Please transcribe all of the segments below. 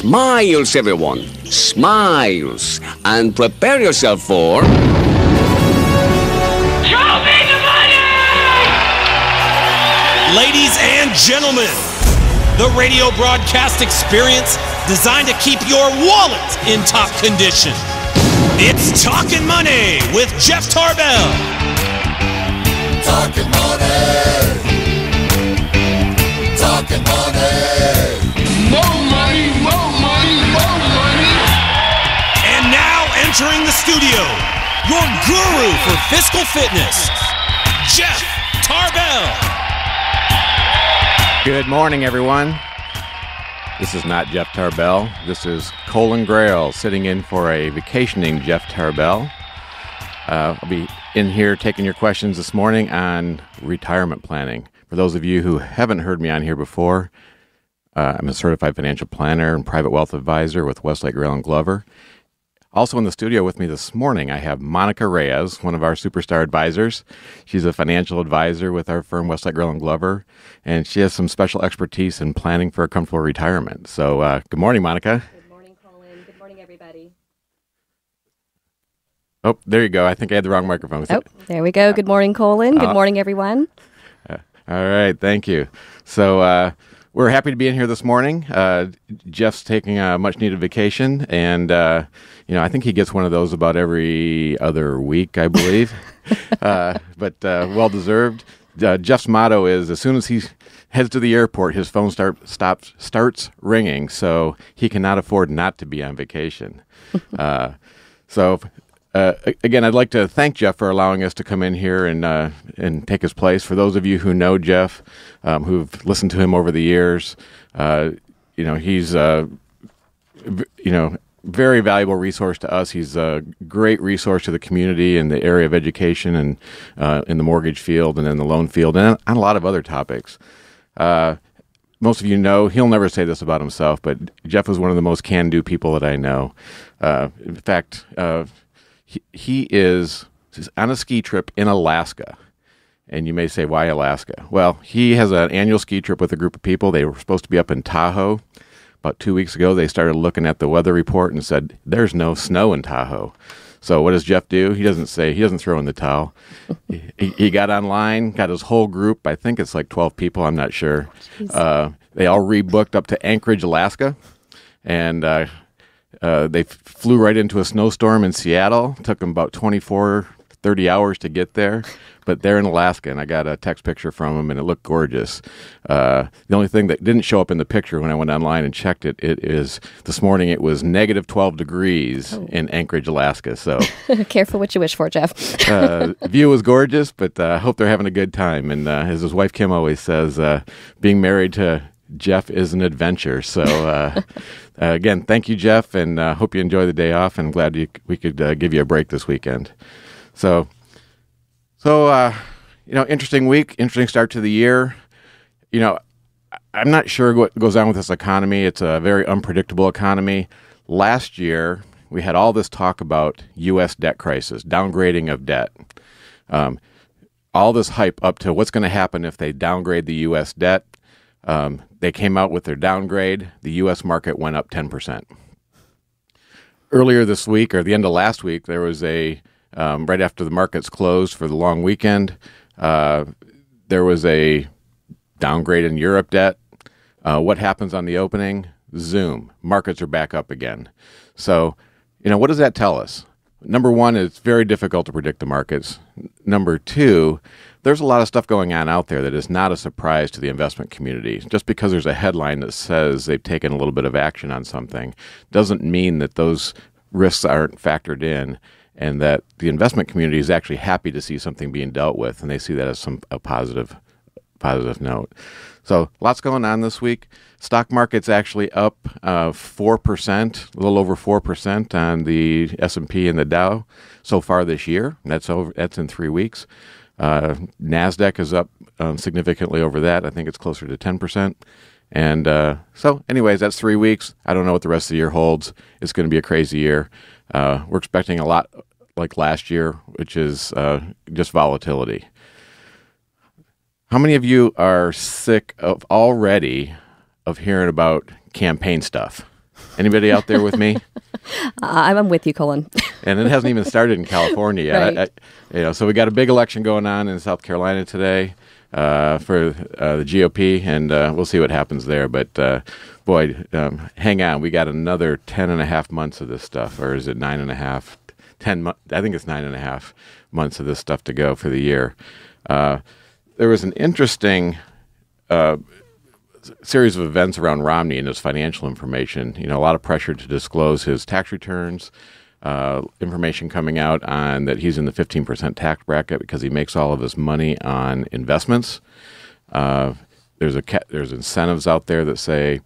Smiles, everyone. Smiles. And prepare yourself for... Show me the money! Ladies and gentlemen, the radio broadcast experience designed to keep your wallet in top condition. It's Talkin Money with Jeff Tarbell. Talkin Money. Talkin Money. More money, more money, more money. And now entering the studio, your guru for fiscal fitness, Jeff Tarbell. Good morning, everyone. This is not Jeff Tarbell. This is Colin Grail sitting in for a vacationing Jeff Tarbell. I'll be in here taking your questions this morning on retirement planning. For those of you who haven't heard me on here before, I'm a certified financial planner and private wealth advisor with Westlake, Grail & Glover. Also in the studio with me this morning, I have Monica Reyes, one of our superstar advisors. She's a financial advisor with our firm, Westlake, Grail & Glover, and she has some special expertise in planning for a comfortable retirement. So good morning, Monica. Good morning, Colin. Good morning, everybody. Oh, there you go. I think I had the wrong microphone. Oh, there we go. Good morning, Colin. Good morning, everyone. All right. Thank you. So we're happy to be in here this morning. Jeff's taking a much-needed vacation, and I think he gets one of those about every other week, I believe, but well-deserved. Jeff's motto is, as soon as he heads to the airport, his phone starts ringing, so he cannot afford not to be on vacation. Again, I'd like to thank Jeff for allowing us to come in here and take his place. For those of you who know Jeff, who've listened to him over the years, he's very valuable resource to us. He's a great resource to the community in the area of education and in the mortgage field and in the loan field and on a lot of other topics. Most of you know, he'll never say this about himself, but Jeff is one of the most can-do people that I know. In fact, he is on a ski trip in Alaska. And you may say, why Alaska? Well, he has an annual ski trip with a group of people. They were supposed to be up in Tahoe. About 2 weeks ago, they started looking at the weather report and said, there's no snow in Tahoe. So what does Jeff do? He doesn't throw in the towel. He got online, got his whole group. I think it's like 12 people. I'm not sure. They all rebooked up to Anchorage, Alaska. And they flew right into a snowstorm in Seattle. Took them about 30 hours to get there. But they're in Alaska, and I got a text picture from them, and it looked gorgeous. The only thing that didn't show up in the picture when I went online and checked it is this morning it was negative 12 degrees in Anchorage, Alaska. So Careful what you wish for, Jeff. View was gorgeous, but I hope they're having a good time. And as his wife Kim always says, being married to Jeff is an adventure. So again, thank you, Jeff, and hope you enjoy the day off, and glad we could give you a break this weekend. So, interesting week, interesting start to the year. I'm not sure what goes on with this economy. It's a very unpredictable economy. Last year, we had all this talk about U.S. debt crisis, downgrading of debt. All this hype up to what's going to happen if they downgrade the U.S. debt. They came out with their downgrade. The U.S. market went up 10%. Earlier this week, or the end of last week, there was right after the markets closed for the long weekend, there was a downgrade in Europe debt. What happens on the opening? Zoom. Markets are back up again. So, what does that tell us? Number one, it's very difficult to predict the markets. Number two, there's a lot of stuff going on out there that is not a surprise to the investment community. Just because there's a headline that says they've taken a little bit of action on something doesn't mean that those risks aren't factored in, and that the investment community is actually happy to see something being dealt with, and they see that as a positive note. So lots going on this week. Stock market's actually up 4%, a little over 4% on the S&P and the Dow so far this year. That's in 3 weeks. NASDAQ is up significantly over that. I think it's closer to 10%. And so anyways, that's 3 weeks. I don't know what the rest of the year holds. It's going to be a crazy year. We're expecting a lot like last year, which is just volatility. How many of you are sick of already of hearing about campaign stuff? Anybody out there with me? I'm with you, Colin. And it hasn't even started in California yet. Right. So we got a big election going on in South Carolina today for the GOP, and we'll see what happens there. But boy, hang on. We got another 10 and a half months of this stuff, or is it 9.5? 10 I think it's 9.5 months of this stuff to go for the year. There was an interesting series of events around Romney and his financial information. A lot of pressure to disclose his tax returns, information coming out on that he's in the 15% tax bracket because he makes all of his money on investments. There's incentives out there that say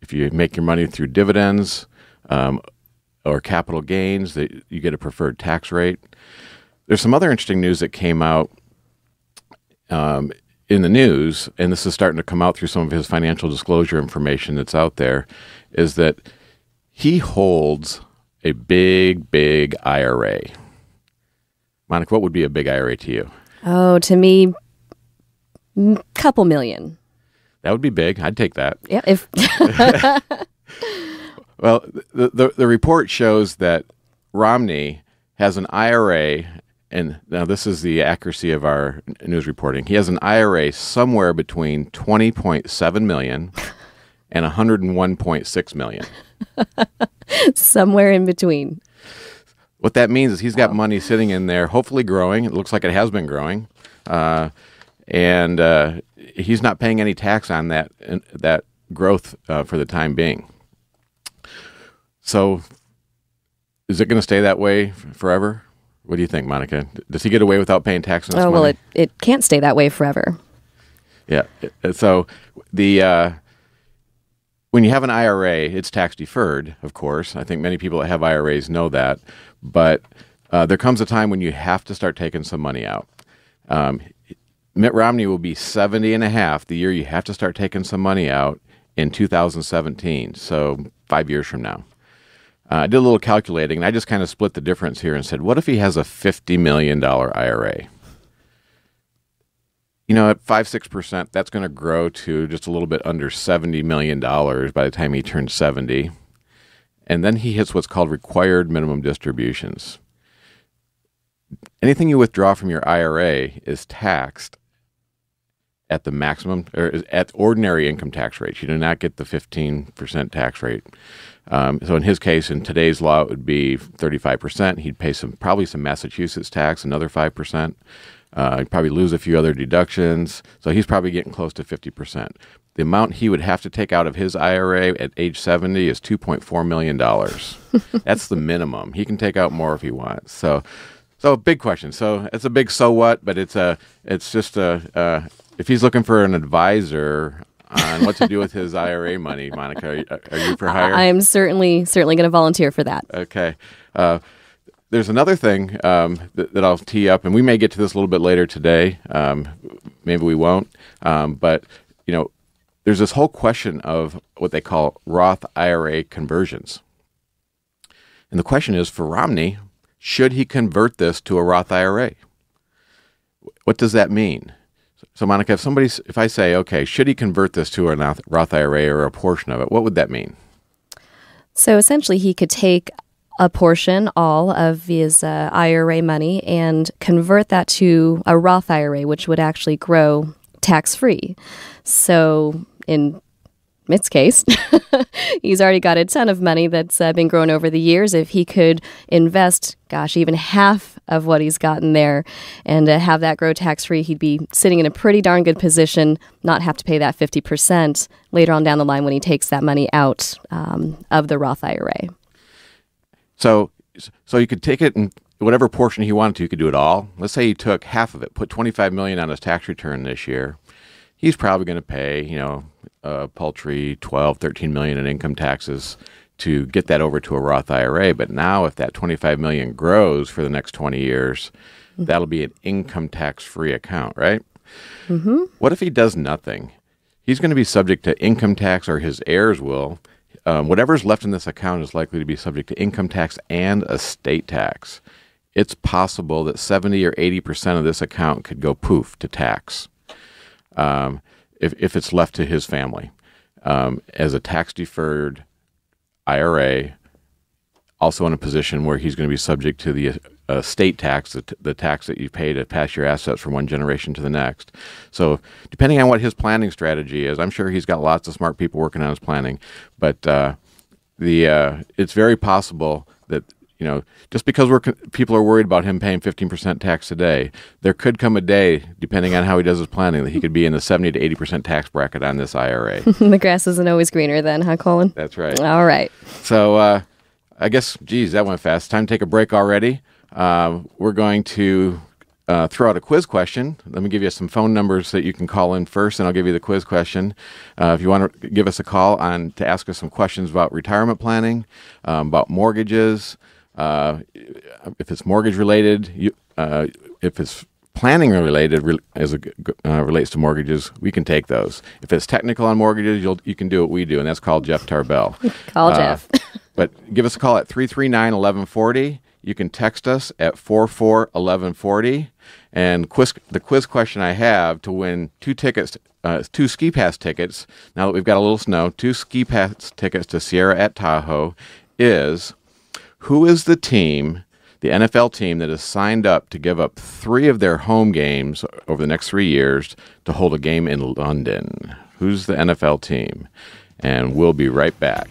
if you make your money through dividends or capital gains, that you get a preferred tax rate. There's some other interesting news that came out in the news, and this is starting to come out through some of his financial disclosure information that's out there, is that he holds a big IRA. Monica, what would be a big IRA to you? Oh, to me, couple million. That would be big. I'd take that. Yeah. If Well, the report shows that Romney has an IRA, and now this is the accuracy of our news reporting. He has an IRA somewhere between $20.7 million and $101.6 million. somewhere in between. What that means is he's got money sitting in there, hopefully growing. It looks like it has been growing, and he's not paying any tax on that growth for the time being. So, is it going to stay that way forever? What do you think, Monica? Does he get away without paying tax on his money? Well, it can't stay that way forever. Yeah. So when you have an IRA, it's tax deferred, of course. I think many people that have IRAs know that. But there comes a time when you have to start taking some money out. Mitt Romney will be 70 and a half the year you have to start taking some money out in 2017. So 5 years from now. I did a little calculating, and I just kind of split the difference here and said, what if he has a $50 million IRA? At 5-6%, that's going to grow to just a little bit under $70 million by the time he turns 70. And then he hits what's called required minimum distributions. Anything you withdraw from your IRA is taxed at the maximum, or at ordinary income tax rates. You do not get the 15% tax rate. So in his case, in today's law, it would be 35%. He'd pay probably some Massachusetts tax, another 5%. He'd probably lose a few other deductions. So he's probably getting close to 50%. The amount he would have to take out of his IRA at age 70 is $2.4 million. That's the minimum. He can take out more if he wants. So big question. So it's a big so what, but it's just if he's looking for an advisor on what to do with his IRA money, Monica, are you for hire? I am certainly going to volunteer for that. Okay. There's another thing that I'll tee up, and we may get to this a little bit later today. Maybe we won't. But there's this whole question of what they call Roth IRA conversions. And the question is, for Romney, should he convert this to a Roth IRA? What does that mean? So, Monica, if I say, okay, should he convert this to a Roth IRA or a portion of it, what would that mean? So essentially, he could take a portion, all of his IRA money, and convert that to a Roth IRA, which would actually grow tax-free. So in Mitt's case, he's already got a ton of money that's been grown over the years. If he could invest, even half of what he's gotten there and have that grow tax-free, he'd be sitting in a pretty darn good position, not have to pay that 50% later on down the line when he takes that money out of the Roth IRA. So you could take it in whatever portion he wanted to. You could do it all. Let's say he took half of it, put $25 million on his tax return this year. He's probably going to pay, a paltry $12-13 million in income taxes to get that over to a Roth IRA. But now, if that $25 million grows for the next 20 years, that'll be an income tax-free account, right? Mm-hmm. What if he does nothing? He's going to be subject to income tax, or his heirs will. Whatever's left in this account is likely to be subject to income tax and estate tax. It's possible that 70 or 80% of this account could go poof to tax if it's left to his family as a tax-deferred IRA, also in a position where he's going to be subject to the state tax, the tax that you pay to pass your assets from one generation to the next. So depending on what his planning strategy is, I'm sure he's got lots of smart people working on his planning, but it's very possible that, just because people are worried about him paying 15% tax today, there could come a day, depending on how he does his planning, that he could be in the 70 to 80% tax bracket on this IRA. The grass isn't always greener then, huh, Colin? That's right. All right. So I guess, geez, that went fast. Time to take a break already. We're going to throw out a quiz question. Let me give you some phone numbers that you can call in first, and I'll give you the quiz question. If you want to give us a call to ask us some questions about retirement planning, about mortgages, if it's mortgage related, if it's planning related relates to mortgages, we can take those. If it's technical on mortgages, you can do what we do, and that's called Jeff Tarbell. Call Jeff. But give us a call at 339-1140. You can text us at 441140. And the quiz question I have to win two ski pass tickets, now that we've got a little snow, 2 ski pass tickets to Sierra at Tahoe, is who is the NFL team that has signed up to give up 3 of their home games over the next 3 years to hold a game in London? Who's the NFL team? And we'll be right back.